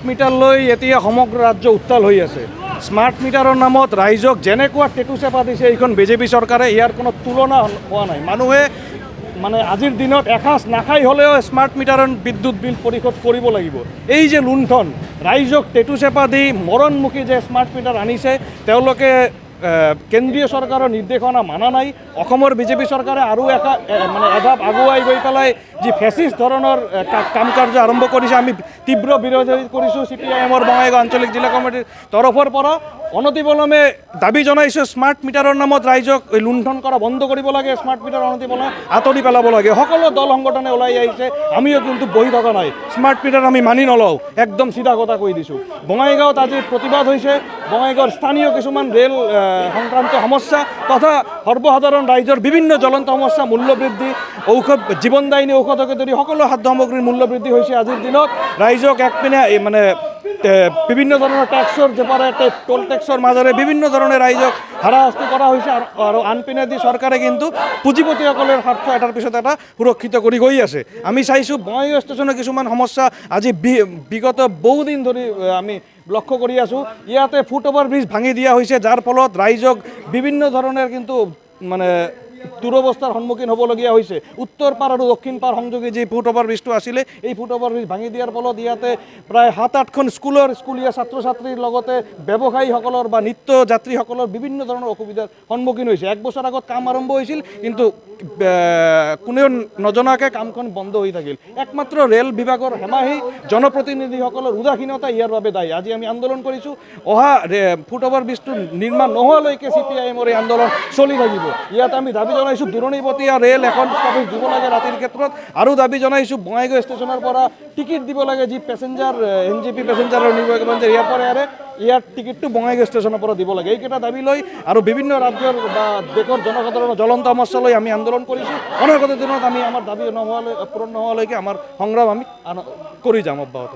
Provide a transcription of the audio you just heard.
Metre লৈ এতিয়া সমগ্ৰ ৰাজ্য উত্তাল হৈ আছে। স্মাৰ্ট মিটাৰৰ নামত ৰাইজক যেনেকুৱা টেটু চেপা দিছে এইখন বিজেপি চৰকাৰে, ইয়াৰ কোনো তুলনা হোৱা নাই। মানুহে মানে আজিৰ দিনত এসাঁজ নাখাই হ'লেও স্মাৰ্ট মিটাৰৰ বিদ্যুৎ বিল পৰিশোধ কৰিব লাগিব। এই যে লুণ্ঠন, ৰাইজক টেটু চেপা দি মৰণমুখী যে স্মাৰ্ট মিটাৰ আনিছে, তেওঁলোকে কেন্দ্ৰীয় চৰকাৰৰ নিৰ্দেশনা মানা নাই। অসমৰ বিজেপি চৰকাৰে আৰু মানে এধাপ আগুৱাই গৈ পেলাই যি ফেচিষ্ট ধৰণৰ কাম কাৰ্য আৰম্ভ কৰিছে, আমি তীব্ৰ বিৰোধী কৰিছোঁ। CPIMৰ বঙাইগাঁও আঞ্চলিক জিলা কমিটিৰ তৰফৰ পৰা অনতিপলমে দাবী জনাইছোঁ, স্মাৰ্ট মিটাৰৰ নামত ৰাইজক লুণ্ঠন কৰা বন্ধ কৰিব লাগে, স্মাৰ্ট মিটাৰ অনতিপলমে আঁতৰি পেলাব লাগে। সকলো দল সংগঠনে ওলাই আহিছে, আমিও কিন্তু বহি থকা নাই। স্মাৰ্ট মিটাৰ আমি মানি নলওঁ, একদম চিধা কথা কৈ দিছোঁ। বঙাইগাঁৱত আজি প্ৰতিবাদ হৈছে। বঙাইগাঁৱৰ স্থানীয় কিছুমান ৰেল সংক্ৰান্ত সমস্যা তথা সৰ্বসাধাৰণ ৰাইজৰ বিভিন্ন জ্বলন্ত সমস্যা, মূল্যবৃদ্ধি, ঔষধ, জীৱনদায়িনী ঔষধকে ধৰি সকলো খাদ্য সামগ্ৰীৰ মূল্যবৃদ্ধি হৈছে। আজিৰ দিনত ৰাইজক একপিনে মানে বিভিন্ন ধৰণৰ টেক্সৰ জেপাৰে টোল টেক্সৰ মাজেৰে বিভিন্ন ধৰণে ৰাইজক হাৰাশাস্তি কৰা হৈছে আৰু আনপিনেদি চৰকাৰে কিন্তু পুঁজিপতিসকলৰ স্বাৰ্থ এটাৰ পিছত এটা সুৰক্ষিত কৰি গৈ আছে। আমি চাইছোঁ বঙাইগাঁও ষ্টেচনৰ কিছুমান সমস্যা আজি বিগত বহুদিন ধৰি আমি লক্ষ্য কৰি আছোঁ। ইয়াতে ফুট অভাৰ ব্ৰিজ ভাঙি দিয়া হৈছে, যাৰ ফলত ৰাইজক বিভিন্ন ধৰণৰ কিন্তু মানে দুৰৱস্থাৰ সন্মুখীন হ'বলগীয়া হৈছে। উত্তৰ পাৰ আৰু দক্ষিণ পাৰ সংযোগী যি ফুট অভাৰ ব্ৰিজটো আছিলে, এই ফুট অভাৰ ব্ৰিজ ভাঙি দিয়াৰ ফলত ইয়াতে প্ৰায় 7-8খন স্কুলীয়া ছাত্ৰ ছাত্ৰীৰ লগতে ব্যৱসায়ীসকলৰ বা নিত্য যাত্ৰীসকলৰ বিভিন্ন ধৰণৰ অসুবিধাৰ সন্মুখীন হৈছে। এক বছৰ আগত কাম আৰম্ভ হৈছিল, কিন্তু কোনেও নজনাকৈ কামখন বন্ধ হৈ থাকিল। একমাত্ৰ ৰেল বিভাগৰ হেমাহি জনপ্ৰতিনিধিসকলৰ উদাসীনতা ইয়াৰ বাবে দায়ী। আজি আমি আন্দোলন কৰিছোঁ, অহা ফুট অভাৰ ব্ৰিজটো নিৰ্মাণ নোহোৱালৈকে CPIMৰ এই আন্দোলন চলি থাকিব। ইয়াত আমি দাবী জনাইছোঁ দূৰণিবতীয়া ৰেল এখন ষ্টপেজ দিব লাগে ৰাতিৰ ক্ষেত্ৰত, আৰু দাবী জনাইছোঁ বঙাইগাঁও ষ্টেচনৰ পৰা টিকিট দিব লাগে, যি পেচেঞ্জাৰ NGP পেচেঞ্জাৰৰ ইয়াৰ পৰা ইয়াৰ টিকিটটো বঙাইগাঁও ষ্টেচনৰ পৰা দিব লাগে। এইকেইটা দাবী লৈ আৰু বিভিন্ন ৰাজ্যৰ বা দেশৰ জনসাধাৰণৰ জ্বলন্ত সমস্যা লৈ আমি আন্দোলন কৰিছোঁ। অনাগত দিনত আমি আমাৰ দাবী পূৰণ নোহোৱালৈকে আমাৰ সংগ্ৰাম আমি কৰি যাম অব্যাহত।